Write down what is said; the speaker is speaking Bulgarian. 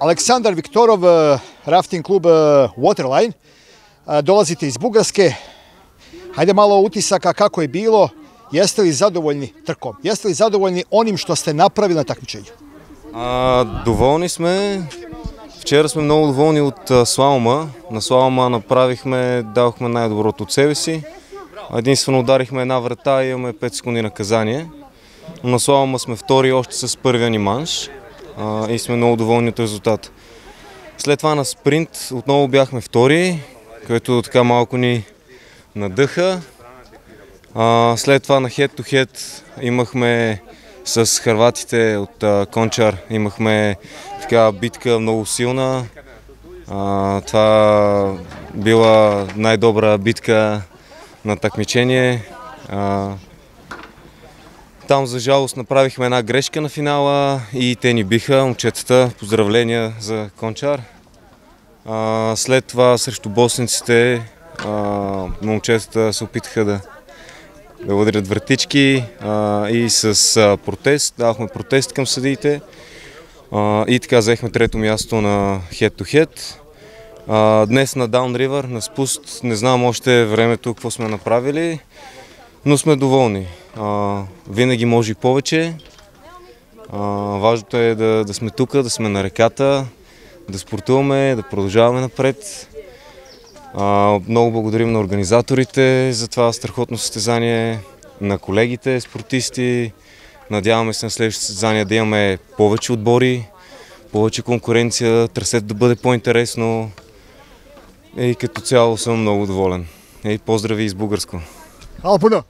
Aleksandar Viktorov, rafting klub Waterline. Dolazite iz Bugarske. Hajde malo utisaka kako je bilo. Jeste li zadovoljni trkom? Jeste li zadovoljni onim što ste napravili на takmičenju? Доволни сме. Вчера сме много доволни от слалома. На слалома дадохме най-доброто от себе си. Единствено ударихме една врата и имаме 5 секунди наказание. Но на слалома сме втори още с първия ни манш и сме много доволни от резултата. След това на спринт отново бяхме втори, което така малко ни надъха. След това на хед-то-хед имахме с хърватите от Кончар, имахме така битка много силна. Това била най-добра битка на такмичение. Там за жалост направихме една грешка на финала и те ни биха, момчетата. Поздравления за Кончар. След това срещу босниците момчетата се опитаха да ударят вратички и с протест, давахме протест към съдиите и така взехме трето място на хед-то-хед. Днес на Даунривър, на спуст, не знам още времето какво сме направили, но сме доволни. Винаги може и повече. Важното е да сме тук, да сме на реката, да спортуваме, да продължаваме напред. Много благодарим на организаторите за това страхотно състезание, на колегите, спортисти. Надяваме се на следващото състезание да имаме повече отбори, повече конкуренция, трасето да бъде по-интересно. И като цяло съм много доволен. Поздрави из Бугарско! Hvala puno!